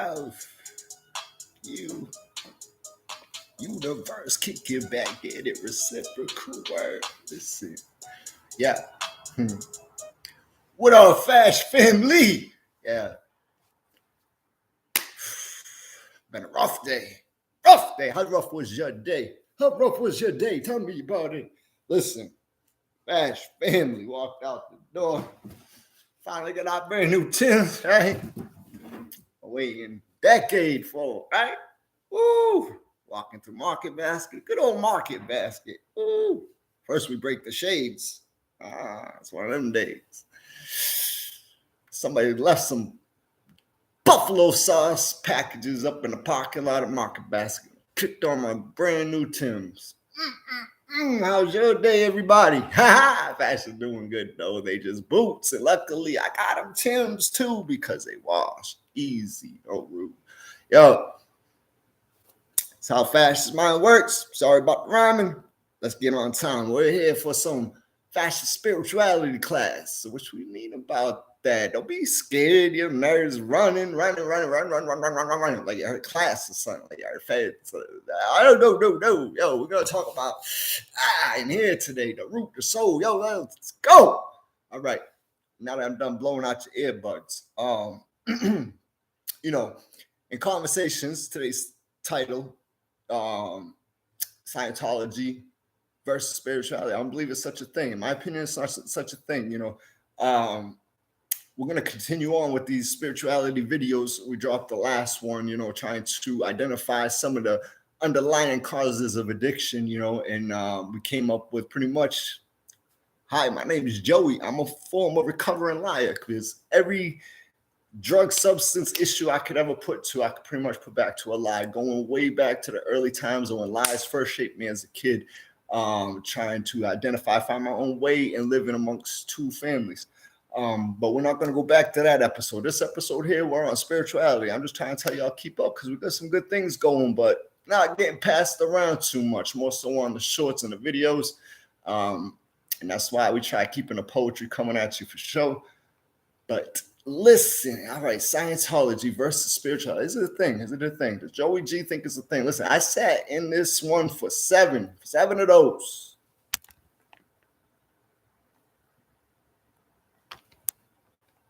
love you. Universe, kick it back, get it reciprocal word. Listen, yeah. What up, FASH family? Yeah. Been a rough day. Rough day. How rough was your day? How rough was your day? Tell me about it. Listen, FASH family walked out the door. Finally got our brand new Timbs, right? Waiting decade for, right? Woo! Walking through Market Basket. Good old Market Basket. Woo! First we break the shades. It's one of them days. Somebody left some buffalo sauce packages up in the parking lot of Market Basket. Clicked on my brand new Timbs. How's your day, everybody? FASH is doing good, though. They just boots. And luckily, I got them Timbs, too, because they wash. Easy. No rude. Yo, that's how FASH's mind works. Sorry about the rhyming. Let's get on time. We're here for some FASH spirituality class. So what we mean about that? Don't be scared. Your nerves running. Like your class or something. Like your fed. I don't know. Yo, we're gonna talk about in here today, the root, the soul. Yo, let's go. All right. Now that I'm done blowing out your earbuds. You know, in conversations, today's title, Scientology versus spirituality. I don't believe it's such a thing. In my opinion, it's not such a thing. You know, we're going to continue on with these spirituality videos. We dropped the last one, you know, trying to identify some of the underlying causes of addiction, you know, and we came up with pretty much, hi, my name is Joey. I'm a former recovering liar, because every drug substance issue I could ever put to, I could pretty much put back to a lie, going way back to the early times when lies first shaped me as a kid, trying to identify, find my own way and living amongst two families. But we're not going to go back to that episode. This episode here, we're on spirituality. I'm just trying to tell y'all keep up, because we got some good things going, but not getting passed around too much, more so on the shorts and the videos. And that's why we try keeping the poetry coming at you for sure. But listen, all right, Scientology versus spirituality. Is it a thing? Is it a thing? Does Joey G think it's a thing? Listen, I sat in this one for seven of those.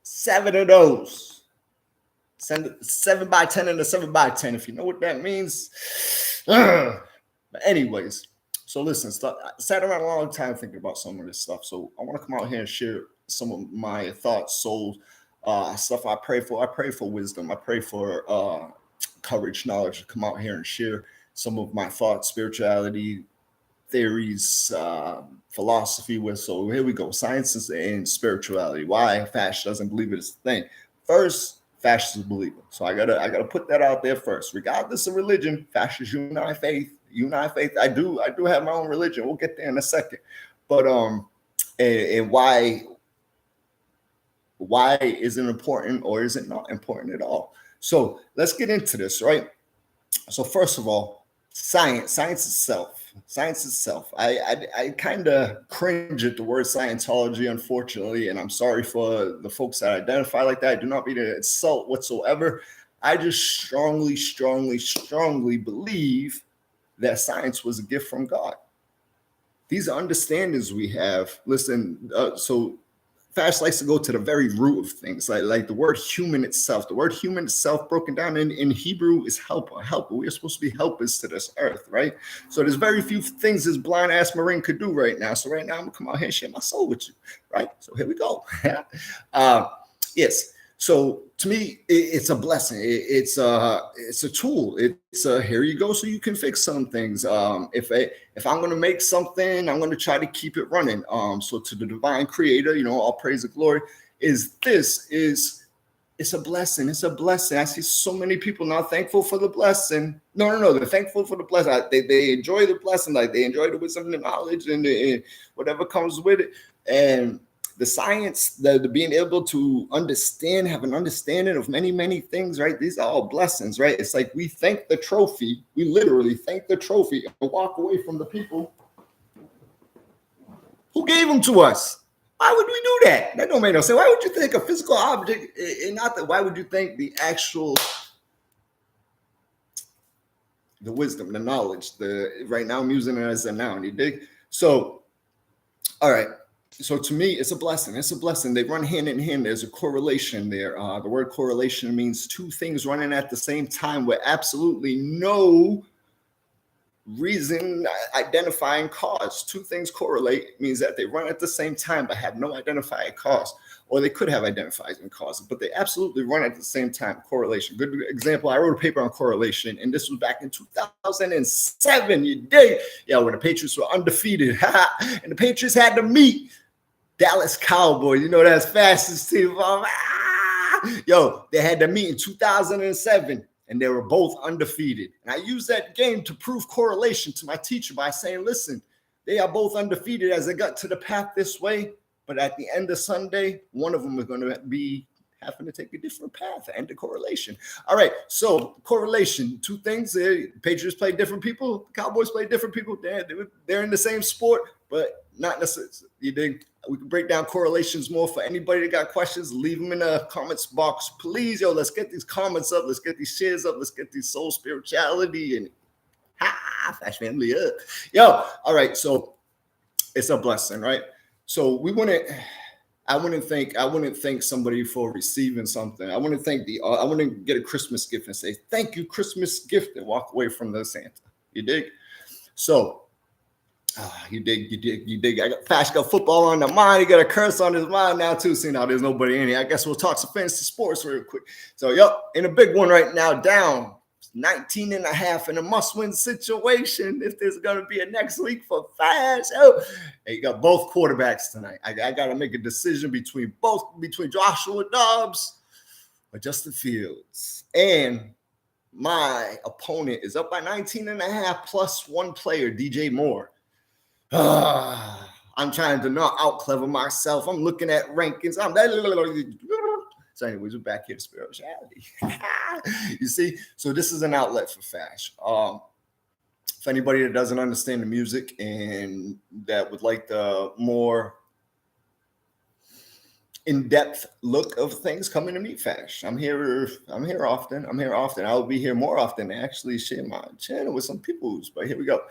7 of those. 7 by 10 and a 7 by 10, if you know what that means. But anyways, so listen, I sat around a long time thinking about some of this stuff. So I want to come out here and share some of my thoughts, souls, stuff I pray for. I pray for wisdom. I pray for courage, knowledge to come out here and share some of my thoughts, spirituality, theories, philosophy with. So here we go. Science and spirituality. Why FASH doesn't believe it's a thing. First, FASH is a believer. So I gotta put that out there first. Regardless of religion, FASH is unite faith. Unite faith. I do have my own religion. We'll get there in a second. But and why is it important, or is it not important at all? So let's get into this, right? So first of all, science itself. I kind of cringe at the word Scientology, unfortunately, and I'm sorry for the folks that identify like that. I do not mean to insult whatsoever. I just strongly believe that science was a gift from God. These are understandings we have. Listen, so FASH likes to go to the very root of things, like the word human itself. The word human itself, broken down in Hebrew, is helper. We are supposed to be helpers to this earth, right? So there's very few things this blind ass Marine could do right now. So right now I'm gonna come out here and share my soul with you, right? So here we go. Yes. So to me, it's a blessing. It's a tool. It's here you go, so you can fix some things. If I'm going to make something, I'm going to try to keep it running. So to the divine creator, you know, all praise and glory it's a blessing. It's a blessing. I see so many people not thankful for the blessing. No. They're thankful for the blessing. They enjoy the blessing. Like they enjoy the wisdom and the knowledge and whatever comes with it. And the science, the being able to understand, have an understanding of many things, right? These are all blessings, right? It's like we thank the trophy. We literally thank the trophy and walk away from the people who gave them to us. Why would we do that? That don't make no sense. Why would you think a physical object and not that? Why would you think the actual the wisdom, the knowledge. Right now I'm using it as a noun. You dig? So, all right. So to me, it's a blessing. It's a blessing. They run hand in hand. There's a correlation there. The word correlation means two things running at the same time with absolutely no reason identifying cause. Two things correlate means that they run at the same time but have no identifying cause, or they could have identifying causes, but they absolutely run at the same time. Correlation. Good example. I wrote a paper on correlation, and this was back in 2007. You dig? Yeah, when the Patriots were undefeated, and the Patriots had to meet Dallas Cowboys. You know, that's fastest team. Yo, they had to meet in 2007. And they were both undefeated. And I used that game to prove correlation to my teacher by saying, listen, they are both undefeated as they got to the path this way. But at the end of Sunday, one of them is going to be having to take a different path. End of correlation. All right. So correlation, two things. Patriots play different people. Cowboys play different people. They're in the same sport, but not necessarily. You dig? We can break down correlations more. For anybody that got questions, leave them in the comments box, please. Yo, let's get these comments up. Let's get these shares up. Let's get these soul spirituality and Fash family up. Yo, all right. So it's a blessing, right? So I wouldn't thank somebody for receiving something. I wouldn't get a Christmas gift and say, thank you, Christmas gift, and walk away from the Santa. You dig? So you dig. I got Fash got football on the mind. He got a curse on his mind now too. See, now there's nobody in here. I guess we'll talk some fantasy sports real quick. So, in a big one right now, down 19.5 in a must-win situation. If there's gonna be a next week for Fash, hey, you got both quarterbacks tonight. I got to make a decision between Joshua Dobbs or Justin Fields, and my opponent is up by 19.5 plus one player, DJ Moore. I'm trying to not out clever myself. I'm looking at rankings. So anyways, we're back here to spirituality. You see, so this is an outlet for Fash. For anybody that doesn't understand the music and that would like the more in-depth look of things, coming to meet Fash. I'm here often. I'll be here more often to actually share my channel with some people. But here we go.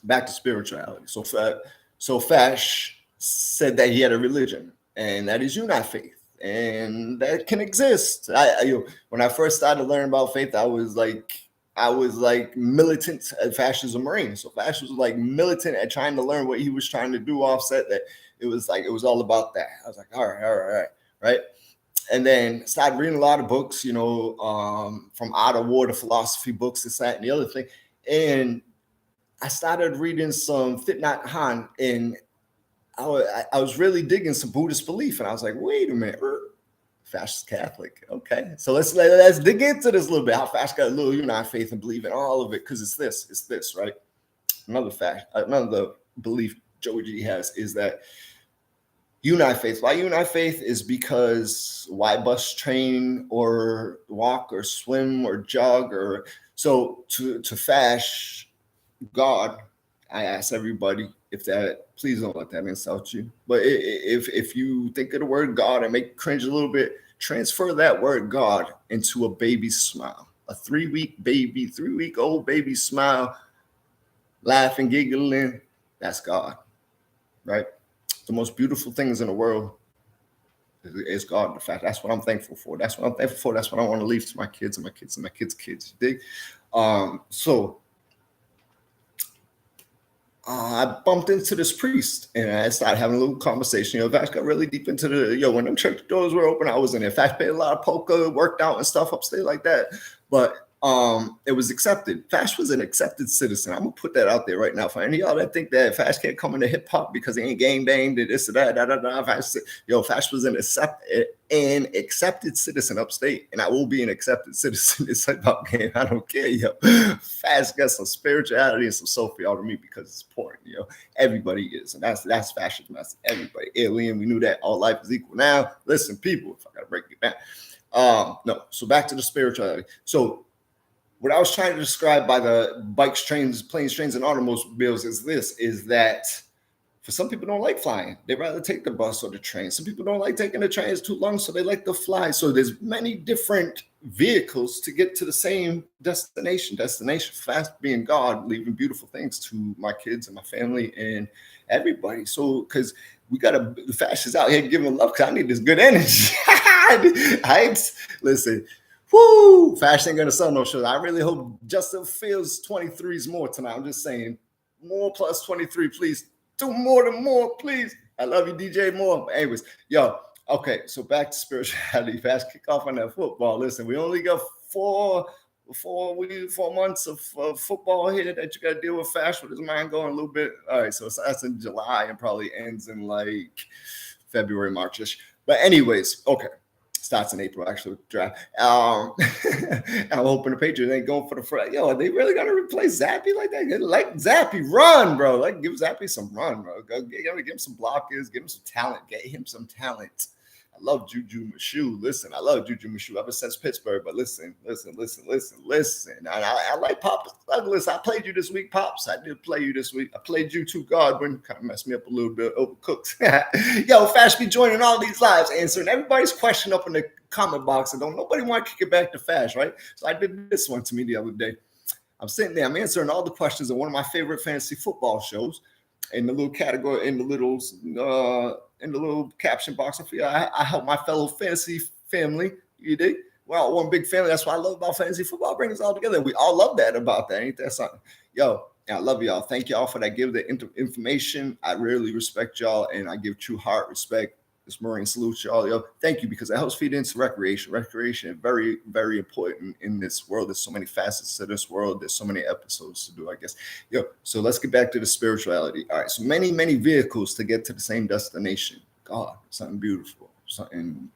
Back to spirituality. So Fash said that he had a religion, and that is Unite faith, and that can exist. When I first started learning about faith, I was like militant. Fash is a Marine, so Fash was like militant at trying to learn what he was trying to do. Offset that it was all about that. I was like, all right. And then started reading a lot of books, from out of war to philosophy books, this, that, and the other thing, and I started reading some Thich Nhat Hanh, and I was really digging some Buddhist belief, and I was like, wait a minute, Fash is Catholic, okay? So let's dig into this a little bit. How Fash got a little Unite faith and believe in all of it, because it's this, right? Another belief Joey G has is that Unite faith. Why Unite faith is because why bus, train, or walk, or swim, or jog, or so to Fash. God, I ask everybody please don't let that insult you. But if you think of the word God and make you cringe a little bit, transfer that word God into a baby's smile. A 3-week-old baby smile, laughing, giggling. That's God, right? The most beautiful things in the world is God. In fact, that's what I'm thankful for. That's what I want to leave to my kids and my kids and my kids' kids. You dig? I bumped into this priest, and I started having a little conversation. Fash got really deep into when them church doors were open, I was in there. Fash played a lot of poker, worked out and stuff upstate like that. But it was accepted. Fash was an accepted citizen. I'm gonna put that out there right now for any of y'all that think that Fash can't come into hip hop because he ain't gang banged and this or that. Fash was an accepted citizen upstate, and I will be an accepted citizen in this hip hop game. I don't care, Fash got some spirituality and some soul for y'all to meet because it's important, Everybody is, and that's Fash's message. Everybody, alien. We knew that all life is equal. Now, listen, people. If I gotta break it down, no. So back to the spirituality. So what I was trying to describe by the bikes, trains, planes, trains, and automobiles is that For some people don't like flying. They'd rather take the bus or the train. Some people don't like taking the train. It's too long, so they like to fly. So there's many different vehicles to get to the same destination. Fast being God, leaving beautiful things to my kids and my family and everybody. So because we got to, the Fash is out here giving love because I need this good energy. Listen, whoo, Fash ain't going to sell no show. I really hope Justin Fields 23s more tonight. I'm just saying, more plus 23, please. Do more than more, please. I love you, DJ Moore. But anyways, yo, okay, so back to spirituality. Fast kick off on that football. Listen, we only got four months of football here that you got to deal with. Fast with his mind going a little bit. All right, so that's in July and probably ends in like February, March-ish. But anyways, okay. Starts in April, actually, draft. I'm hoping the Patriots ain't going for the front. Yo, are they really gonna replace Zappy like that? Like Zappy, run, bro. Like give Zappy some run, bro. Go give him some blockers, give him some talent, get him some talent. I love Juju Mashu. Listen, I love Juju Mashu ever since Pittsburgh. But listen. I like Pops Douglas. I played you this week, Pops. I did play you this week. I played you too, Godwin. Kind of messed me up a little bit. Overcooked. Yo, Fash be joining all these lives, answering everybody's question up in the comment box. And don't nobody want to kick it back to Fash, right? So I did this one to me the other day. I'm sitting there. I'm answering all the questions of one of my favorite fantasy football shows. In the little category, in the little caption box, I help my fellow fantasy family. You dig? We're all one big family. That's what I love about fantasy football. Bring us all together. We all love that about that. Ain't that something? Yo, I love y'all. Thank y'all for that. Give the information. I really respect y'all, and I give true heart respect. This Marine salute y'all. Yo, thank you, because it helps feed into recreation. Recreation is very, very important in this world. There's so many facets to this world. There's so many episodes to do, I guess. Yo, so let's get back to the spirituality. All right, so many, many vehicles to get to the same destination. God, something beautiful. Something.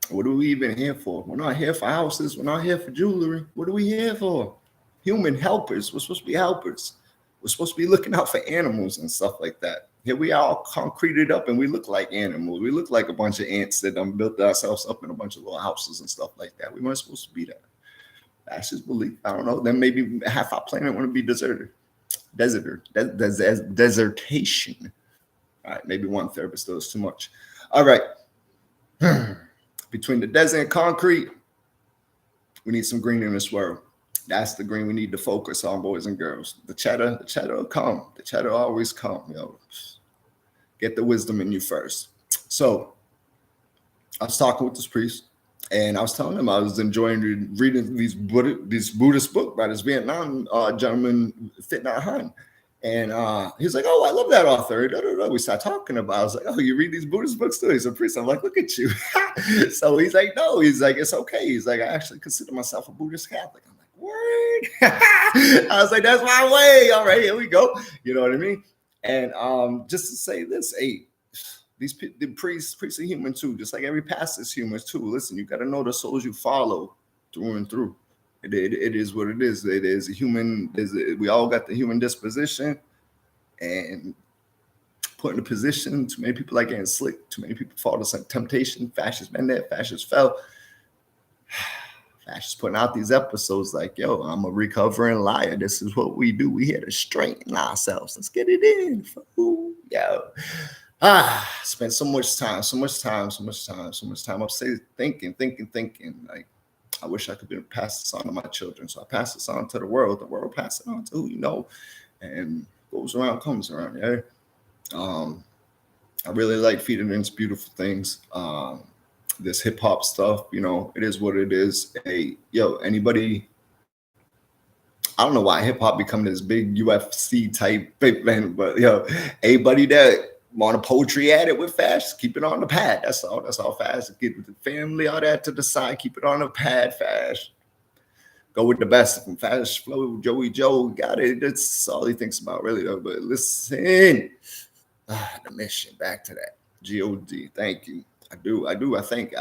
What are we even here for? We're not here for houses. We're not here for jewelry. What are we here for? Human helpers. We're supposed to be helpers. We're supposed to be looking out for animals and stuff like that. Here we are all concreted up and we look like animals. We look like a bunch of ants that built ourselves up in a bunch of little houses and stuff like that. We weren't supposed to be that. That's just belief. I don't know. Then maybe half our planet want to be deserted. Desertation. All right, maybe 1/3, but still is too much. All right. Between the desert and concrete, we need some green in this world. That's the green we need to focus on, boys and girls. The cheddar will come. The cheddar always come. Yo, get the wisdom in you first. So I was talking with this priest, and I was telling him I was enjoying reading these Buddhist book by this Vietnam gentleman, Thich Nhat Hanh. And he's like, oh, I love that author. We started talking about it. I was like, oh, you read these Buddhist books too? He's a priest. I'm like, look at you. So he's like, no. He's like, it's okay. He's like, I actually consider myself a Buddhist Catholic. I'm like, word. I was like, that's my way. All right, here we go. You know what I mean? And just to say this, hey, the priests are human too, just like every pastor is human too. Listen, you got to know the souls you follow through and through. It is what it is. It is a human. We all got the human disposition, and put in a position. Too many people like getting slick. Too many people fall to some temptation. Fascists been there. Fascists fell. Fascists putting out these episodes like, yo, I'm a recovering liar. This is what we do. We here to straighten ourselves. Let's get it in. Yo. Spent so much time upstairs thinking. Like, I wish I could pass this on to my children. So I pass this on to the world. The world pass it on to who you know. And goes around, comes around. Yeah. I really like feeding into beautiful things. This hip hop stuff, you know, it is what it is. Hey, yo, anybody, I don't know why hip hop become this big UFC type thing, but yo, anybody that want a poetry at it with Fash, keep it on the pad. That's all Fash. Get with the family, all that to the side. Keep it on the pad, Fash. Go with the best. From Fash, Flow, Joey Joe, got it. That's all he thinks about, really, though. But listen, the mission, back to that. GOD, thank you. I do. I think.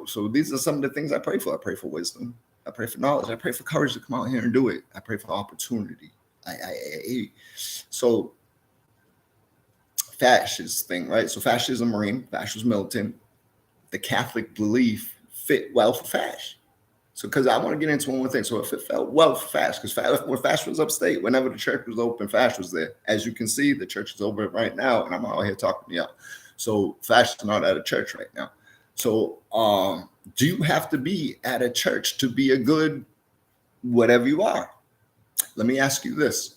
So these are some of the things I pray for. I pray for wisdom. I pray for knowledge. I pray for courage to come out here and do it. I pray for opportunity. So Fash is thing, right? So Fash is a Marine. Fash was militant. The Catholic belief fit well for Fash. So, because I want to get into one more thing. So, if it felt well for FASH, because when FASH was upstate, whenever the church was open, FASH was there. As you can see, the church is open right now, and I'm out here talking to y'all. So, FASH is not at a church right now. So, do you have to be at a church to be a good whatever you are? Let me ask you this.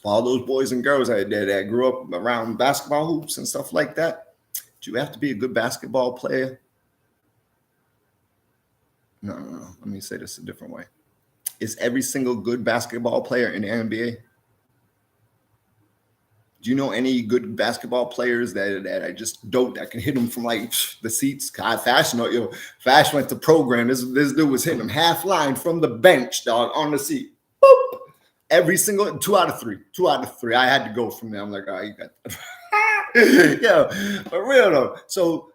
For all those boys and girls that grew up around basketball hoops and stuff like that, do you have to be a good basketball player? No. Let me say this a different way. Is every single good basketball player in the NBA? Do you know any good basketball players that I just don't, that can hit them from like the seats? Fash went to program. This dude was hitting him half line from the bench, dog, on the seat. Boop. Every single 2 out of 3. 2 out of 3. I had to go from there. I'm like, all right, you got that. Yeah, for real though. So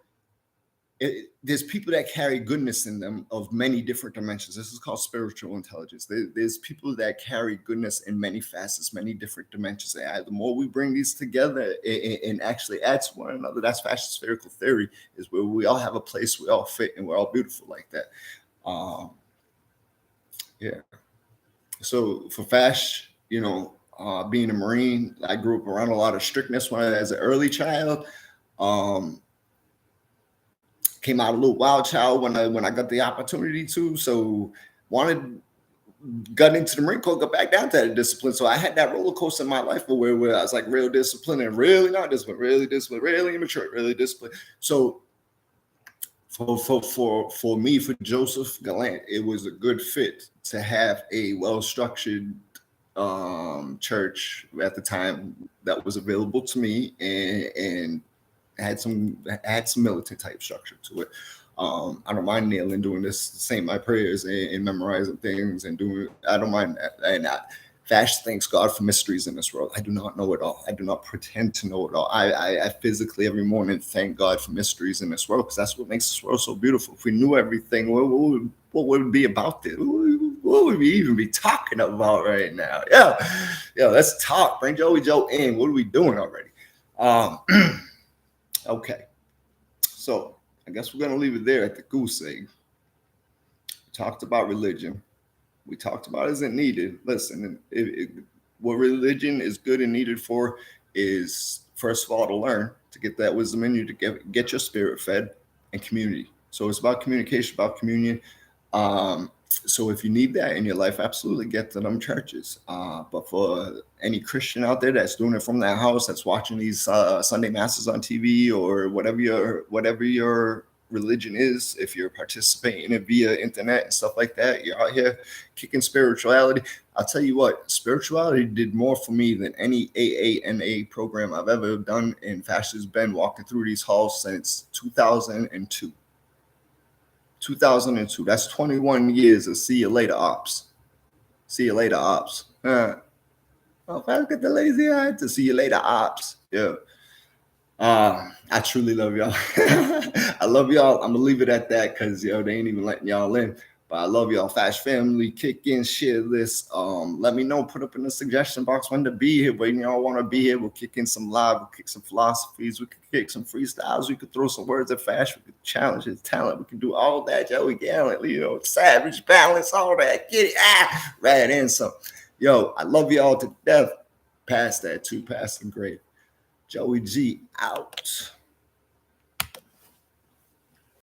there's people that carry goodness in them of many different dimensions. This is called spiritual intelligence. There's people that carry goodness in many facets, many different dimensions. And the more we bring these together and actually add to one another, that's fashion spherical theory, is where we all have a place, we all fit, and we're all beautiful like that. Yeah. So for FASH, being a Marine, I grew up around a lot of strictness as an early child. Came out a little wild child when I got the opportunity to. So got into the Marine Corps, got back down to that discipline. So I had that roller coaster in my life where I was like real disciplined and really not disciplined, really disciplined, really immature, really disciplined. So for me, for Joseph Gallant, it was a good fit to have a well-structured church at the time that was available to me and had some militant type structure to it. I don't mind kneeling, doing this, saying my prayers and memorizing things and doing. I don't mind that. And FASH thanks God for mysteries in this world. I do not know it all. I do not pretend to know it all. I physically every morning thank God for mysteries in this world, because that's what makes this world so beautiful. If we knew everything, what would it be about this? What would we even be talking about right now? Yeah, let's talk. Bring Joey Joe in. What are we doing already? Okay, so I guess we're going to leave it there at the goose egg. We talked about religion. We talked about is it needed. Listen, what religion is good and needed for is, first of all, to learn, to get that wisdom in you, to get your spirit fed, and community. So it's about communication, about communion. So if you need that in your life, absolutely get to them churches. But for any Christian out there that's doing it from their house, that's watching these Sunday masses on TV or whatever your religion is, if you're participating in it via internet and stuff like that, you're out here kicking spirituality. I'll tell you what, spirituality did more for me than any AANA program I've ever done. And FASH has been walking through these halls since 2002. 2002. That's 21 years of see you later ops. See you later ops. Well, if I get the lazy eye to see you later ops. Yeah. I truly love y'all. I love y'all. I'm gonna leave it at that because they ain't even letting y'all in. But I love y'all. FASH family, kick in, share this. Let me know. Put up in the suggestion box when to be here. When y'all want to be here, we'll kick in some live. We'll kick some philosophies. We could kick some freestyles. We could throw some words at FASH. We could challenge his talent. We can do all that. Joey Gallant, savage balance, all that. Get it. Right in some. Yo, I love y'all to death. Past that too. Passing great. Joey G out.